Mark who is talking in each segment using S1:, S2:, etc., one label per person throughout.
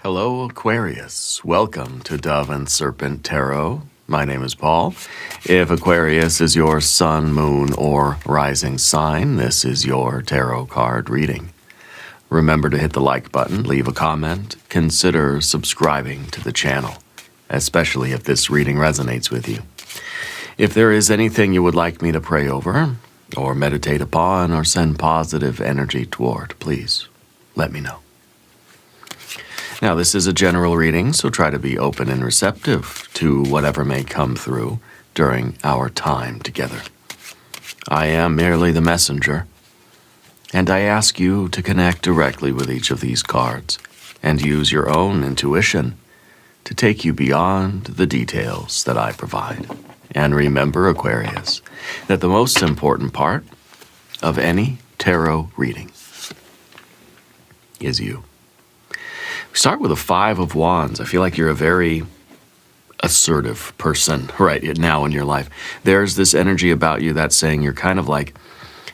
S1: Hello, Aquarius. Welcome to Dove and Serpent Tarot. My name is Paul. If Aquarius is your sun, moon, or rising sign, this is your tarot card reading. Remember to hit the like button, leave a comment, consider subscribing to the channel, especially if this reading resonates with you. If there is anything you would like me to pray over, or meditate upon, or send positive energy toward, please let me know. Now, this is a general reading, so try to be open and receptive to whatever may come through during our time together. I am merely the messenger, and I ask you to connect directly with each of these cards and use your own intuition to take you beyond the details that I provide. And remember, Aquarius, that the most important part of any tarot reading is you. We start with a 5 of Wands. I feel like you're a very assertive person right now in your life. There's this energy about you that's saying you're kind of like,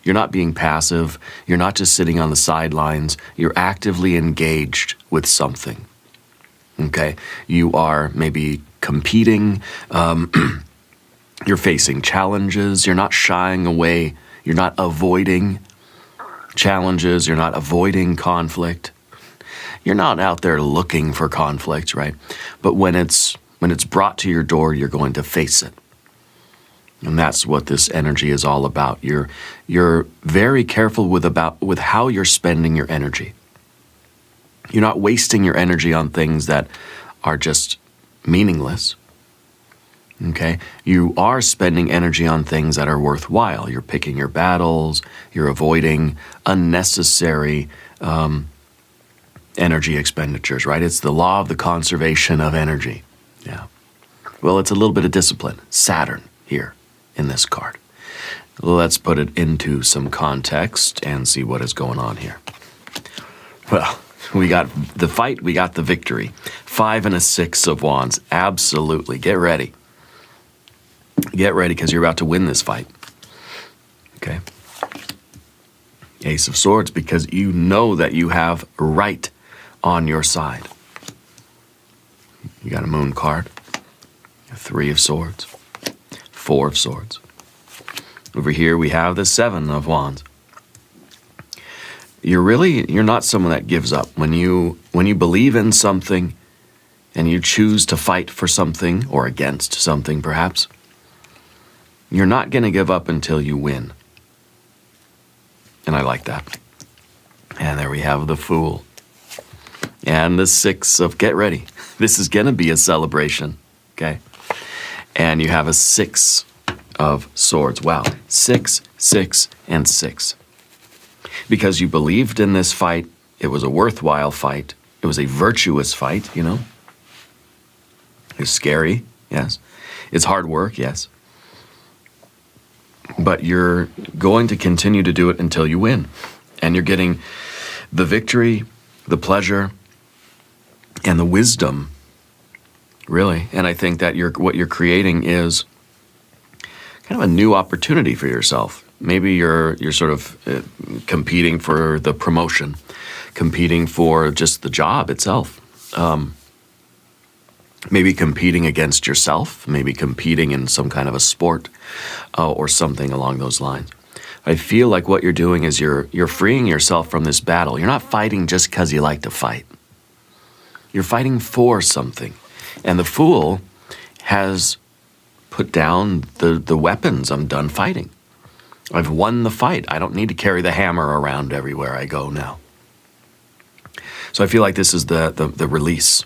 S1: you're not being passive. You're not just sitting on the sidelines. You're actively engaged with something. Okay? You are maybe competing. You're facing challenges. You're not shying away. You're not avoiding challenges. You're not avoiding conflict. You're not out there looking for conflict, right? But when it's brought to your door, you're going to face it. And that's what this energy is all about. You're very careful with how you're spending your energy. You're not wasting your energy on things that are just meaningless. Okay? You are spending energy on things that are worthwhile. You're picking your battles. You're avoiding unnecessary energy expenditures, right? It's the law of the conservation of energy. Yeah. Well, it's a little bit of discipline. Saturn here in this card. Let's put it into some context and see what is going on here. Well, we got the fight, we got the victory. 5 and a 6 of Wands. Absolutely. Get ready. Get ready because you're about to win this fight. Okay? Ace of Swords, because you know that you have right on your side. You got a Moon card, a 3 of Swords, 4 of Swords. Over here we have the 7 of Wands. You're not someone that gives up. When you believe in something and you choose to fight for something or against something perhaps, you're not going to give up until you win. And I like that. And there we have the Fool. And the 6 of, get ready. This is going to be a celebration, okay? And you have a 6 of Swords. Wow, 6, 6, and 6. Because you believed in this fight, it was a worthwhile fight. It was a virtuous fight, you know? It's scary, yes. It's hard work, yes. But you're going to continue to do it until you win. And you're getting the victory, the pleasure, and the wisdom, really. And I think that what you're creating is kind of a new opportunity for yourself. Maybe you're sort of competing for the promotion, competing for just the job itself. Maybe competing against yourself, maybe competing in some kind of a sport or something along those lines. I feel like what you're doing is you're freeing yourself from this battle. You're not fighting just because you like to fight. You're fighting for something. And the Fool has put down the weapons. I'm done fighting. I've won the fight. I don't need to carry the hammer around everywhere I go now. So I feel like this is the release.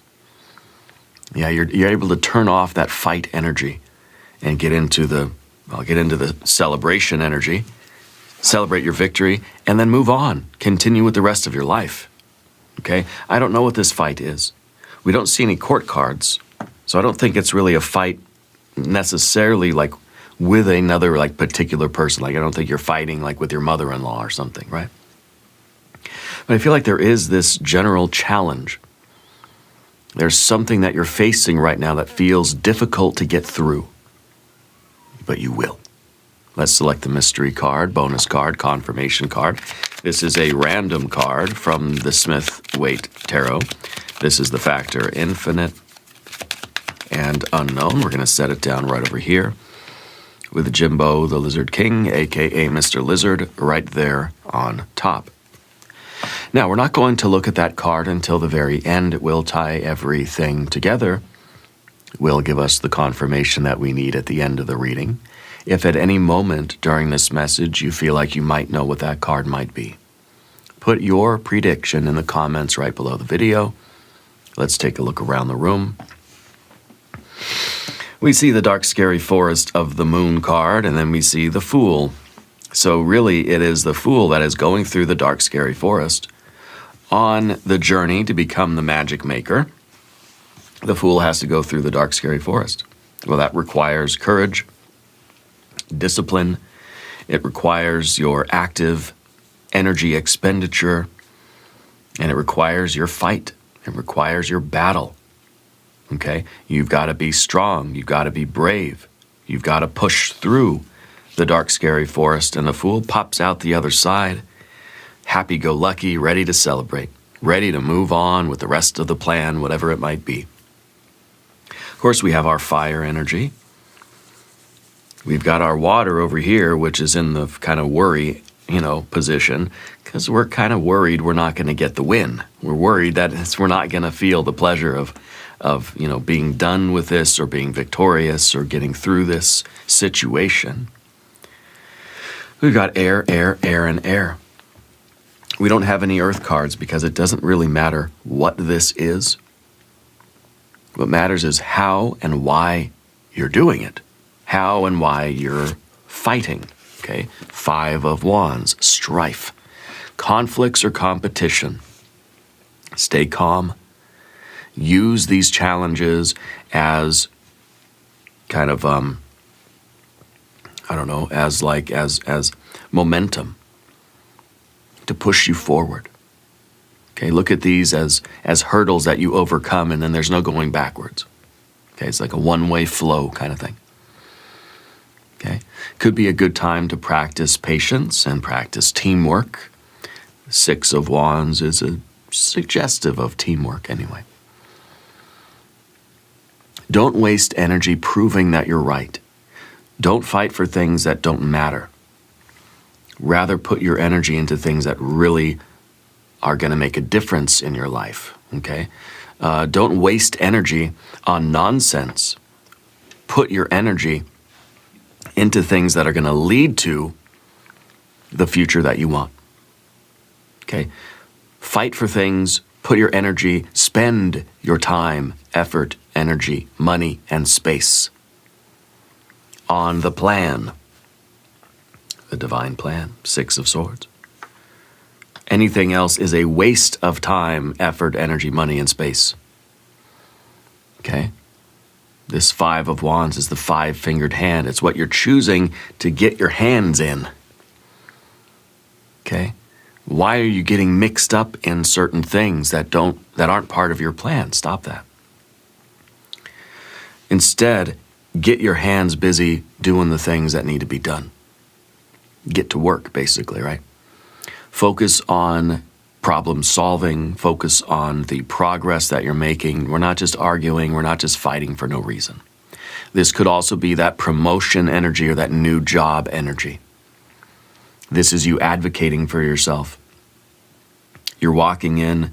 S1: Yeah, you're able to turn off that fight energy and get into the celebration energy, celebrate your victory, and then move on. Continue with the rest of your life. Okay? I don't know what this fight is. We don't see any court cards, so I don't think it's really a fight necessarily like with another like particular person. Like I don't think you're fighting like with your mother-in-law or something, right? But I feel like there is this general challenge. There's something that you're facing right now that feels difficult to get through, but you will. Let's select the mystery card, bonus card, confirmation card. This is a random card from the Smith-Waite Tarot. This is the factor infinite and unknown. We're going to set it down right over here with Jimbo the Lizard King, aka Mr. Lizard, right there on top. Now, we're not going to look at that card until the very end. It will tie everything together. It will give us the confirmation that we need at the end of the reading. If at any moment during this message you feel like you might know what that card might be, put your prediction in the comments right below the video. Let's take a look around the room. We see the dark, scary forest of the moon card, and then we see the Fool. So really, it is the Fool that is going through the dark, scary forest on the journey to become the magic maker. The Fool has to go through the dark, scary forest. Well, that requires courage, discipline. It requires your active energy expenditure, and it requires your fight. It requires your battle. Okay? You've got to be strong. You've got to be brave. You've got to push through the dark, scary forest, and the Fool pops out the other side, happy-go-lucky, ready to celebrate, ready to move on with the rest of the plan, whatever it might be. Of course, we have our fire energy. We've got our water over here, which is in the kind of worry, position, because we're kind of worried we're not going to get the win. We're worried that we're not going to feel the pleasure of being done with this or being victorious or getting through this situation. We've got air, air, air, and air. We don't have any earth cards because it doesn't really matter what this is. What matters is how and why you're doing it. How and why you're fighting. Okay? 5 of Wands, strife. Conflicts or competition. Stay calm. Use these challenges as kind of, as momentum to push you forward. Okay, look at these as hurdles that you overcome, and then there's no going backwards. Okay, it's like a one-way flow kind of thing. Okay, could be a good time to practice patience and practice teamwork. 6 of Wands is a suggestive of teamwork anyway. Don't waste energy proving that you're right. Don't fight for things that don't matter. Rather put your energy into things that really are going to make a difference in your life, okay? Don't waste energy on nonsense. Put your energy into things that are going to lead to the future that you want, okay? Fight for things, put your energy, spend your time, effort, energy, money, and space on the plan, the divine plan, 6 of Swords. Anything else is a waste of time, effort, energy, money, and space. Okay? This 5 of Wands is the 5-fingered hand. It's what you're choosing to get your hands in. Okay? Why are you getting mixed up in certain things that aren't part of your plan? Stop that. Instead, get your hands busy doing the things that need to be done. Get to work, basically, right? Focus on problem solving. Focus on the progress that you're making. We're not just arguing. We're not just fighting for no reason. This could also be that promotion energy or that new job energy. This is you advocating for yourself. You're walking in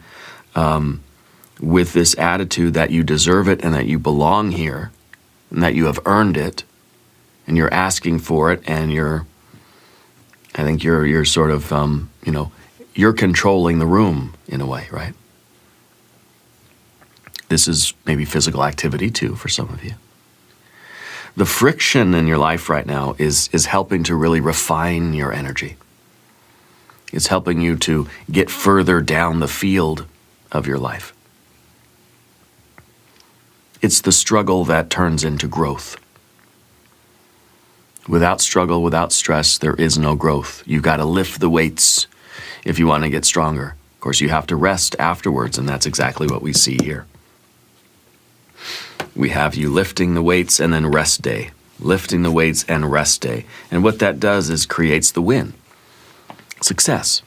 S1: with this attitude that you deserve it and that you belong here and that you have earned it, and you're asking for it, and I think you're sort of, you're controlling the room in a way, right? This is maybe physical activity too for some of you. The friction in your life right now is helping to really refine your energy. It's helping you to get further down the field of your life. It's the struggle that turns into growth. Without struggle, without stress, there is no growth. You've got to lift the weights if you want to get stronger. Of course, you have to rest afterwards, and that's exactly what we see here. We have you lifting the weights and then rest day. lifting the weights, and rest day. And what that does is creates the win. Success.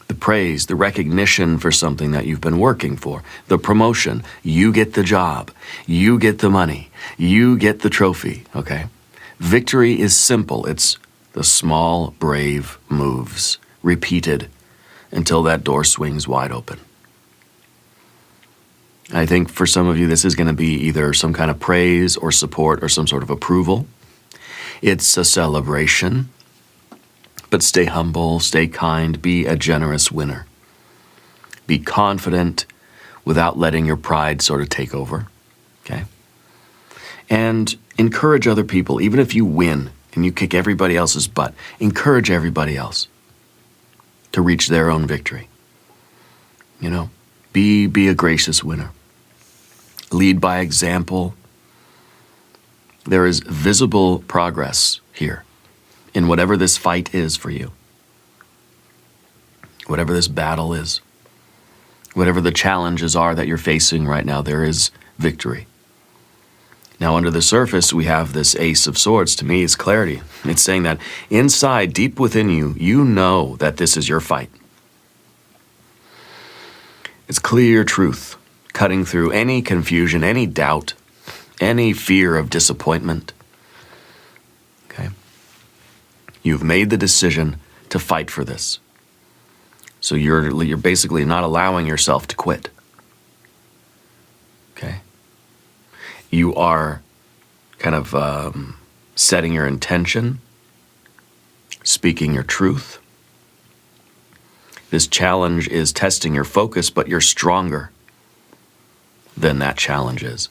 S1: The praise, the recognition for something that you've been working for. The promotion. You get the job. You get the money. You get the trophy. Okay? Victory is simple. It's the small, brave moves, repeated until that door swings wide open. I think for some of you, this is going to be either some kind of praise or support or some sort of approval. It's a celebration. But stay humble, stay kind, be a generous winner. Be confident without letting your pride sort of take over. Okay? And encourage other people, even if you win and you kick everybody else's butt, encourage everybody else to reach their own victory. You know, be a gracious winner. Lead by example. There is visible progress here in whatever this fight is for you. Whatever this battle is. Whatever the challenges are that you're facing right now, there is victory. Now, under the surface, we have this Ace of Swords. To me, it's clarity. It's saying that inside, deep within you, you know that this is your fight. It's clear truth, cutting through any confusion, any doubt, any fear of disappointment. Okay? You've made the decision to fight for this. So you're basically not allowing yourself to quit. Okay? You are kind of setting your intention, speaking your truth. This challenge is testing your focus, but you're stronger than that challenge is.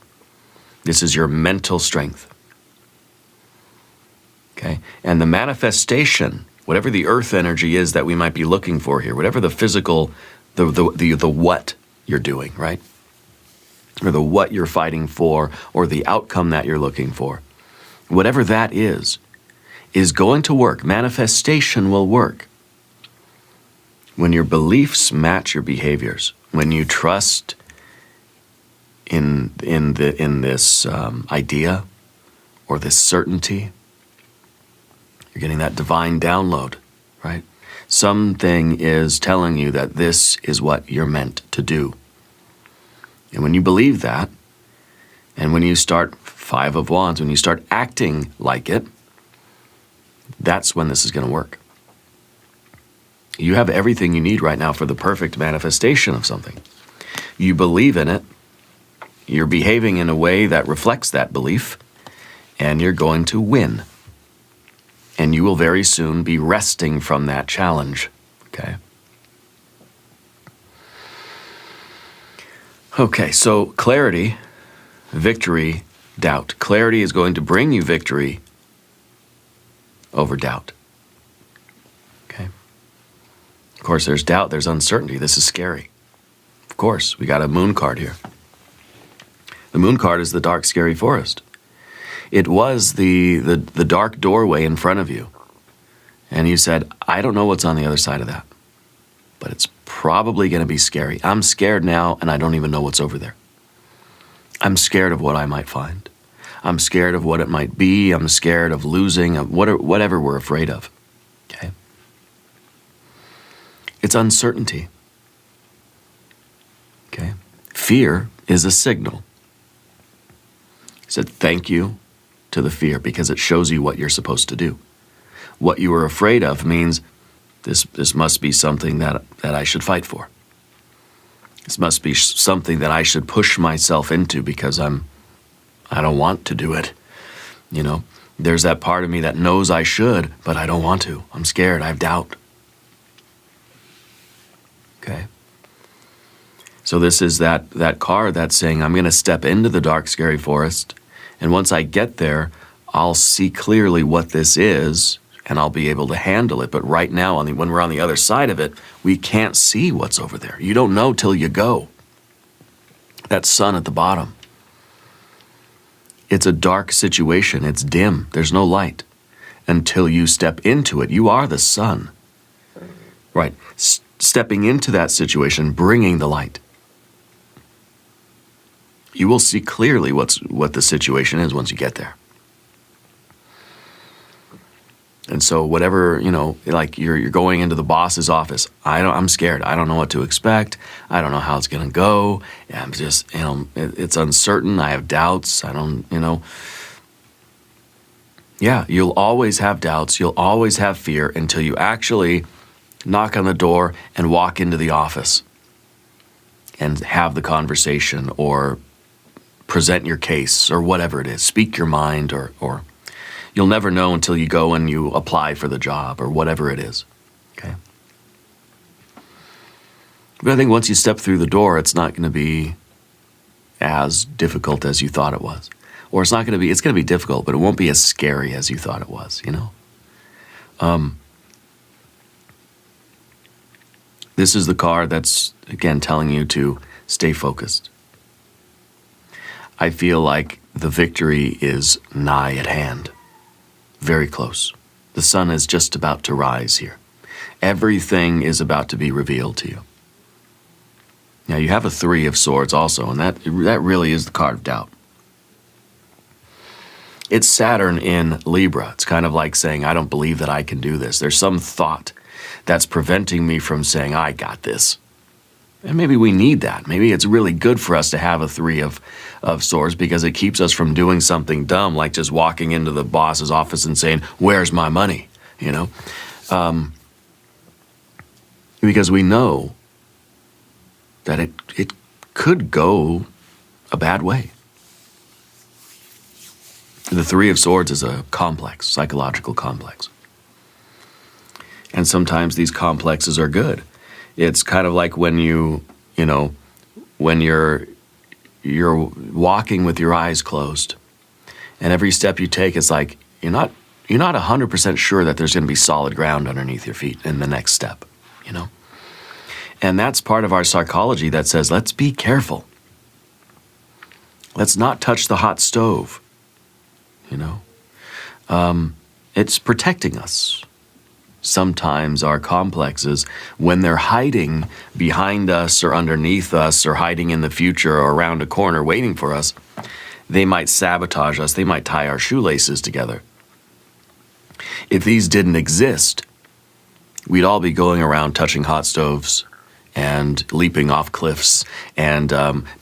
S1: This is your mental strength. Okay? And the manifestation, whatever the earth energy is that we might be looking for here, whatever the physical, the what you're doing, right? Or the what you're fighting for, or the outcome that you're looking for, whatever that is going to work. Manifestation will work when your beliefs match your behaviors, when you trust in this idea or this certainty. You're getting that divine download, right? Something is telling you that this is what you're meant to do. And when you believe that, and when you start Five of Wands, when you start acting like it, that's when this is going to work. You have everything you need right now for the perfect manifestation of something. You believe in it, you're behaving in a way that reflects that belief, and you're going to win. And you will very soon be resting from that challenge, okay? Okay, so clarity, victory, doubt. Clarity is going to bring you victory over doubt. Okay? Of course, there's doubt, there's uncertainty. This is scary. Of course, we got a moon card here. The moon card is the dark, scary forest. It was the dark doorway in front of you. And you said, I don't know what's on the other side of that, but it's probably going to be scary. I'm scared now, and I don't even know what's over there. I'm scared of what I might find. I'm scared of what it might be. I'm scared of losing, of whatever we're afraid of. Okay? It's uncertainty. Okay? Fear is a signal. He said, thank you to the fear, because it shows you what you're supposed to do. What you were afraid of means this must be something that I should fight for. This must be something that I should push myself into because I don't want to do it. You know, there's that part of me that knows I should, but I don't want to. I'm scared. I have doubt. Okay. So this is that card that's saying, I'm going to step into the dark, scary forest, and once I get there, I'll see clearly what this is, and I'll be able to handle it. But right now, when we're on the other side of it, we can't see what's over there. You don't know till you go. That sun at the bottom. It's a dark situation. It's dim. There's no light. Until you step into it, you are the sun. Right. Stepping into that situation, bringing the light. you will see clearly what the situation is once you get there. And so whatever, like you're going into the boss's office. I'm scared. I don't know what to expect. I don't know how it's going to go. I'm just, it's uncertain. I have doubts. Yeah, you'll always have doubts. You'll always have fear until you actually knock on the door and walk into the office and have the conversation or present your case or whatever it is. Speak your mind or you'll never know until you go and you apply for the job or whatever it is, okay? But I think once you step through the door, it's not going to be as difficult as you thought it was. Or it's going to be difficult, but it won't be as scary as you thought it was, This is the card that's, again, telling you to stay focused. I feel like the victory is nigh at hand. Very close. The sun is just about to rise here. Everything is about to be revealed to you. Now you have a 3 of Swords also, and that really is the card of doubt. It's Saturn in Libra. It's kind of like saying, I don't believe that I can do this. There's some thought that's preventing me from saying, I got this. And maybe we need that. Maybe it's really good for us to have a 3 of Swords because it keeps us from doing something dumb like just walking into the boss's office and saying, where's my money? Because we know that it could go a bad way. The 3 of Swords is a complex, psychological complex. And sometimes these complexes are good. It's kind of like when when you're walking with your eyes closed, and every step you take is like you're not 100% sure that there's going to be solid ground underneath your feet in the next step, And that's part of our psychology that says, let's be careful. Let's not touch the hot stove, It's protecting us. Sometimes our complexes, when they're hiding behind us or underneath us or hiding in the future or around a corner waiting for us, they might sabotage us. They might tie our shoelaces together. If these didn't exist, we'd all be going around touching hot stoves and leaping off cliffs and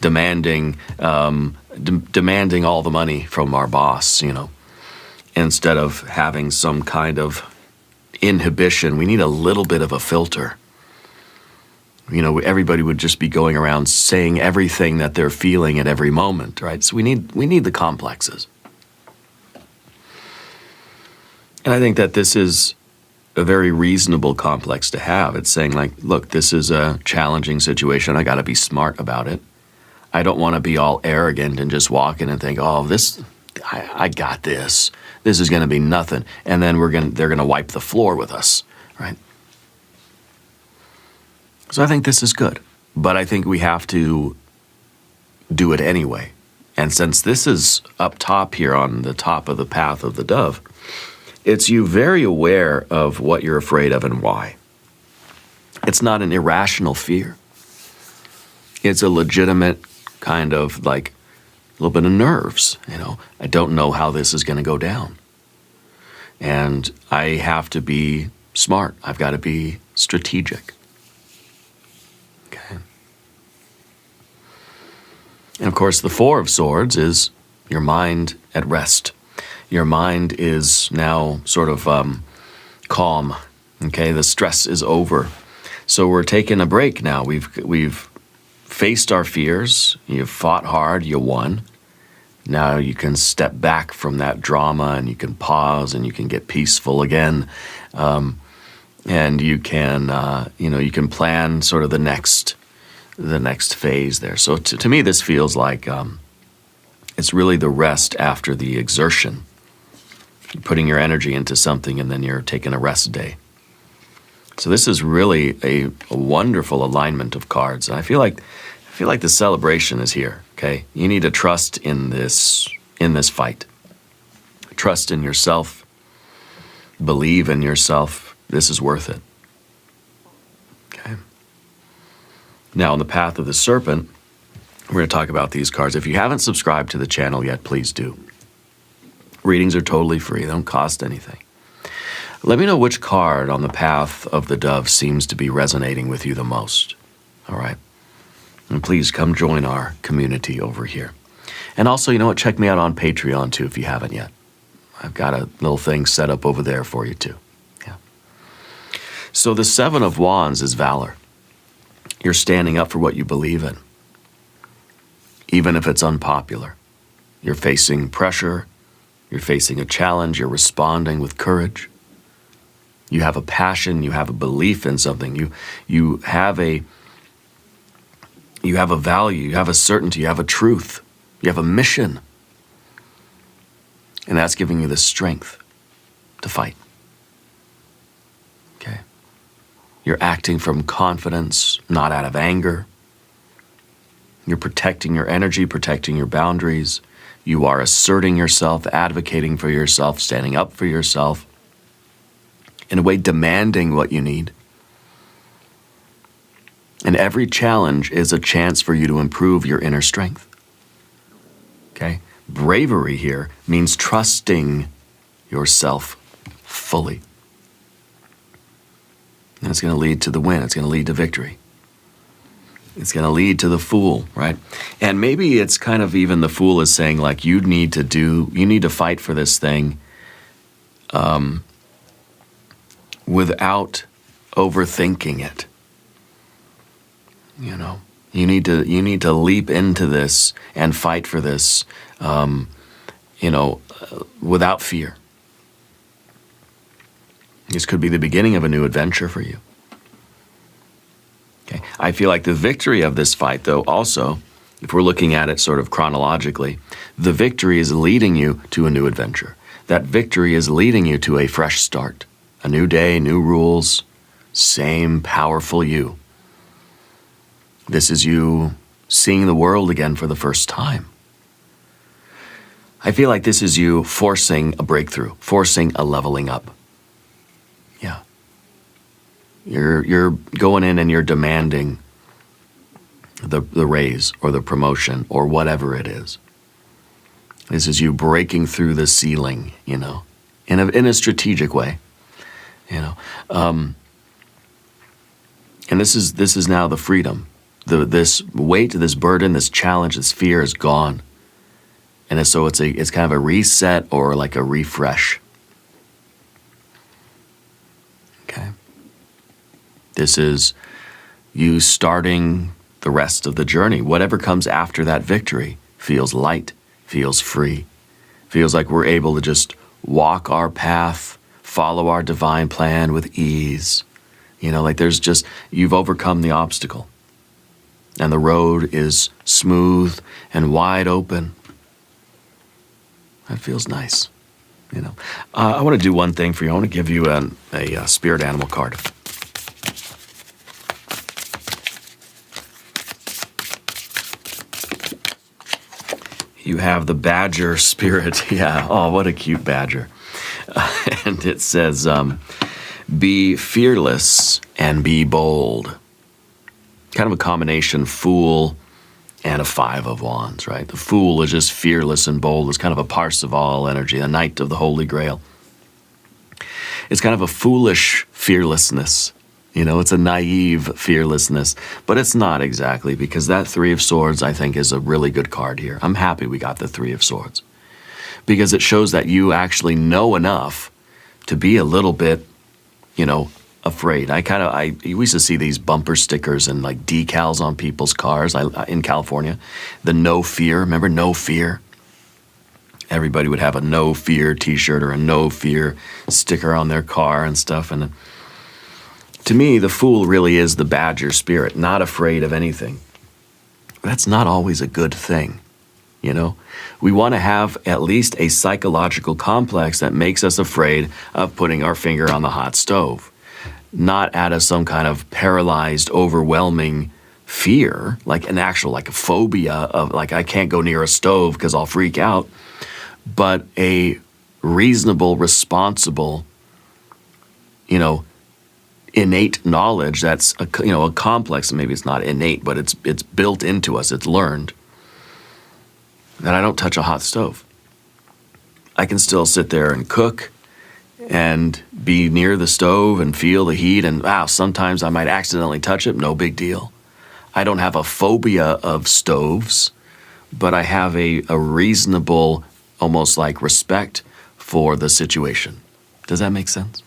S1: demanding all the money from our boss, instead of having some kind of inhibition. We need a little bit of a filter. Everybody would just be going around saying everything that they're feeling at every moment, right? So we need the complexes. And I think that this is a very reasonable complex to have. It's saying like, look, this is a challenging situation. I got to be smart about it. I don't want to be all arrogant and just walk in and think, oh, I got this. This is going to be nothing. And then they're going to wipe the floor with us, right? So I think this is good. But I think we have to do it anyway. And since this is up top here on the top of the path of the dove, it's you very aware of what you're afraid of and why. It's not an irrational fear. It's a legitimate kind of like a little bit of nerves, I don't know how this is going to go down. And I have to be smart. I've got to be strategic. Okay. And of course, the 4 of Swords is your mind at rest. Your mind is now sort of calm. Okay, the stress is over. So we're taking a break now. We've faced our fears. You've fought hard. You won. Now you can step back from that drama and you can pause and you can get peaceful again. And you can, you can plan sort of the next phase there. So to me, this feels like it's really the rest after the exertion. You're putting your energy into something and then you're taking a rest day. So this is really a wonderful alignment of cards. And I feel like the celebration is here, okay? You need to trust in this fight. Trust in yourself. Believe in yourself. This is worth it. Okay? Now, on the path of the serpent, We're going to talk about these cards. If you haven't subscribed to the channel yet, please do. Readings are totally free. They don't cost anything. Let me know which card on the path of the dove seems to be resonating with you the most. All right? And please come join our community over here. And also, you know what? Check me out on Patreon, too, if you haven't yet. I've got a little thing set up over there for you, too. Yeah. So the Seven of Wands is valor. You're standing up for what you believe in, even if it's unpopular. You're facing pressure. You're facing a challenge. You're responding with courage. You have a passion. You have a belief in something. You have a value. You have a certainty. You have a truth. You have a mission. And that's giving you the strength to fight. Okay? You're acting from confidence, not out of anger. You're protecting your energy, protecting your boundaries. You are asserting yourself, advocating for yourself, standing up for yourself. In a way, demanding what you need. And every challenge is a chance for you to improve your inner strength. Okay? Bravery here means trusting yourself fully. And it's going to lead to the win. It's going to lead to victory. It's going to lead to the Fool, right? And maybe it's kind of even the Fool is saying, like, you need to fight for this thing without overthinking it. You know? You need to leap into this and fight for this, without fear. This could be the beginning of a new adventure for you. Okay. I feel like the victory of this fight, though, also, if we're looking at it sort of chronologically, the victory is leading you to a new adventure. That victory is leading you to a fresh start, a new day, new rules, same powerful you. This is you seeing the world again for the first time. I feel like this is you forcing a breakthrough, forcing a leveling up. Yeah. You're going in and you're demanding the raise or the promotion or whatever it is. This is you breaking through the ceiling, in a strategic way, And this is now the freedom. This weight, this burden, this challenge, this fear is gone. And so it's kind of a reset or like a refresh. Okay. This is you starting the rest of the journey. Whatever comes after that victory feels light, feels free, feels like we're able to just walk our path, follow our divine plan with ease. Like you've overcome the obstacle. And the road is smooth and wide open. That feels nice, I want to do one thing for you. I want to give you a spirit animal card. You have the badger spirit. Yeah, oh, what a cute badger. And it says, be fearless and be bold. Kind of a combination Fool and a Five of Wands, right? The Fool is just fearless and bold. It's kind of a Parseval energy, a Knight of the Holy Grail. It's kind of a foolish fearlessness. It's a naive fearlessness. But it's not exactly, because that Three of Swords, I think, is a really good card here. I'm happy we got the Three of Swords. Because it shows that you actually know enough to be a little bit, afraid. We used to see these bumper stickers and like decals on people's cars in California. The no fear, remember no fear? Everybody would have a no fear t-shirt or a no fear sticker on their car and stuff. And to me, the Fool really is the badger spirit, not afraid of anything. That's not always a good thing, We want to have at least a psychological complex that makes us afraid of putting our finger on the hot stove. Not out of some kind of paralyzed, overwhelming fear, like an actual, like a phobia of like, I can't go near a stove because I'll freak out, but a reasonable, responsible, innate knowledge that's a complex, maybe it's not innate, but it's built into us, it's learned, that I don't touch a hot stove. I can still sit there and cook and be near the stove and feel the heat, and sometimes I might accidentally touch it, no big deal. I don't have a phobia of stoves, but I have a reasonable, almost like respect for the situation. Does that make sense?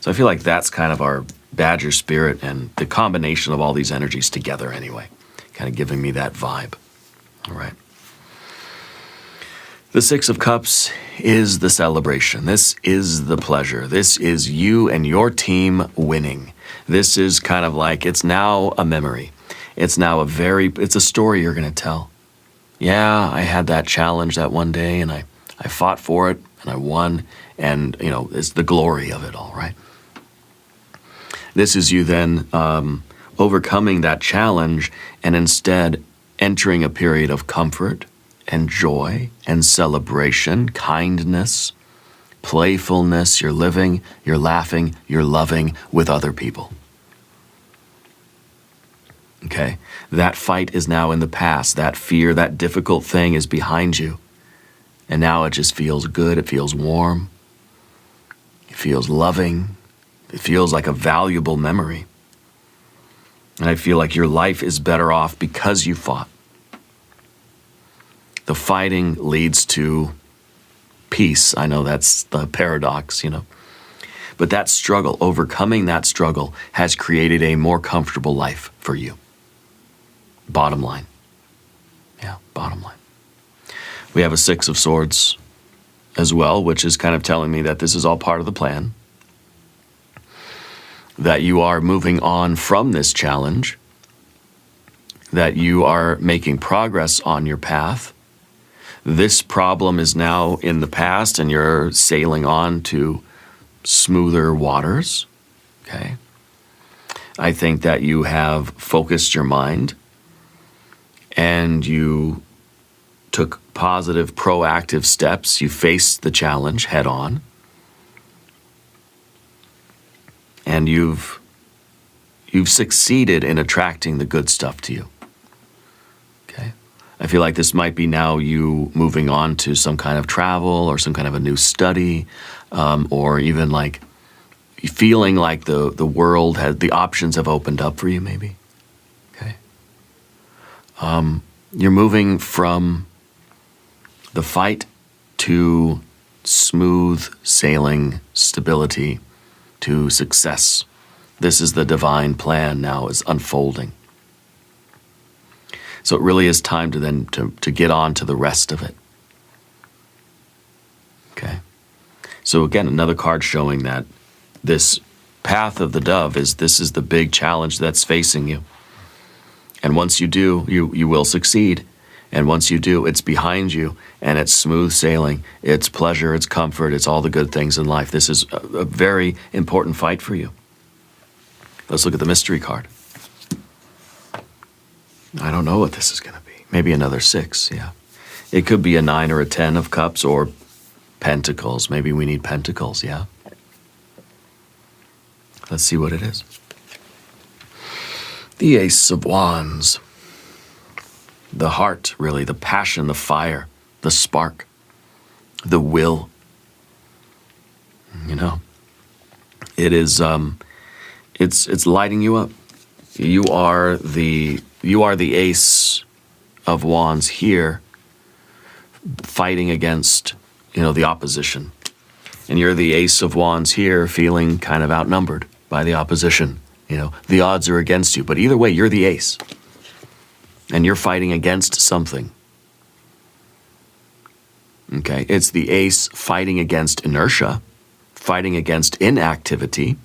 S1: So I feel like that's kind of our Badger spirit and the combination of all these energies together anyway, kind of giving me that vibe. All right. The Six of Cups is the celebration. This is the pleasure. This is you and your team winning. This is kind of like, it's now a memory. It's now it's a story you're going to tell. Yeah, I had that challenge that one day and I fought for it and I won, and it's the glory of it all, right? This is you then overcoming that challenge and instead entering a period of comfort and joy and celebration, kindness, playfulness. You're living, you're laughing, you're loving with other people. Okay? That fight is now in the past. That fear, that difficult thing is behind you. And now it just feels good. It feels warm. It feels loving. It feels like a valuable memory. And I feel like your life is better off because you fought. The fighting leads to peace. I know that's the paradox, But that struggle, overcoming that struggle, has created a more comfortable life for you. Bottom line. Yeah, bottom line. We have a Six of Swords as well, which is kind of telling me that this is all part of the plan. That you are moving on from this challenge. That you are making progress on your path. This problem is now in the past and you're sailing on to smoother waters. Okay. I think that you have focused your mind and you took positive, proactive steps. You faced the challenge head on. And you've succeeded in attracting the good stuff to you. Okay? I feel like this might be now you moving on to some kind of travel or some kind of a new study, or even like feeling like the world has, the options have opened up for you maybe. Okay? You're moving from the fight to smooth sailing, stability, to success. This is the divine plan now is unfolding. So it really is time to then to get on to the rest of it. Okay. So again, another card showing that this path of the dove this is the big challenge that's facing you. And once you do, you will succeed. And once you do, it's behind you and it's smooth sailing. It's pleasure, it's comfort, it's all the good things in life. This is a very important fight for you. Let's look at the mystery card. I don't know what this is going to be. Maybe another 6, yeah. It could be a 9 or a 10 of cups or pentacles. Maybe we need pentacles, yeah. Let's see what it is. The Ace of Wands. The heart, really, the passion, the fire, the spark, the will. It is, it's lighting you up. You are the Ace of Wands here, fighting against, the opposition. And you're the Ace of Wands here, feeling kind of outnumbered by the opposition. The odds are against you, but either way, you're the ace. And you're fighting against something. Okay, it's the ace fighting against inertia, fighting against inactivity.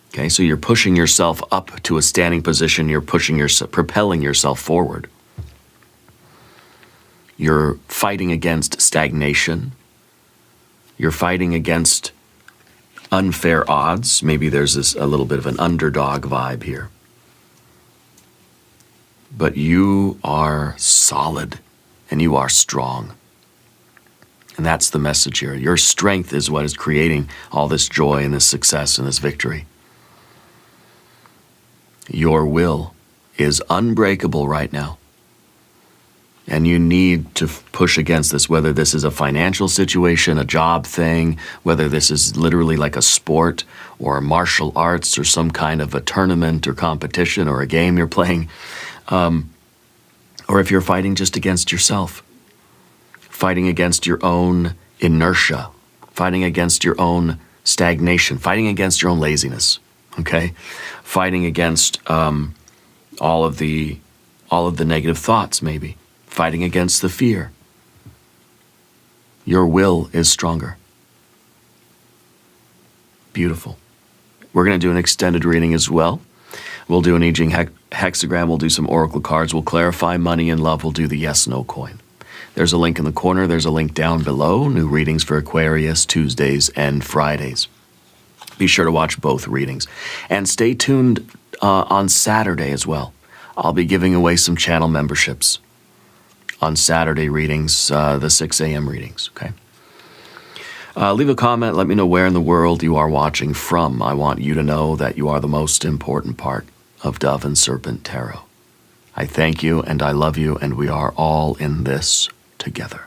S1: Okay, so you're pushing yourself up to a standing position, you're propelling yourself forward. You're fighting against stagnation. You're fighting against unfair odds. Maybe there's a little bit of an underdog vibe here. But you are solid and you are strong. And that's the message here. Your strength is what is creating all this joy and this success and this victory. Your will is unbreakable right now. And you need to push against this, whether this is a financial situation, a job thing, whether this is literally like a sport or martial arts or some kind of a tournament or competition or a game you're playing, or if you're fighting just against yourself, fighting against your own inertia, fighting against your own stagnation, fighting against your own laziness, okay? Fighting against all of the negative thoughts, maybe. Fighting against the fear. Your will is stronger. Beautiful. We're going to do an extended reading as well. We'll do an I Ching hexagram. We'll do some oracle cards. We'll clarify money and love. We'll do the yes/no coin. There's a link in the corner. There's a link down below. New readings for Aquarius, Tuesdays and Fridays. Be sure to watch both readings. And stay tuned on Saturday as well. I'll be giving away some channel memberships on Saturday readings, the 6 a.m. readings, okay? Leave a comment. Let me know where in the world you are watching from. I want you to know that you are the most important part of Dove and Serpent Tarot. I thank you and I love you, and we are all in this together.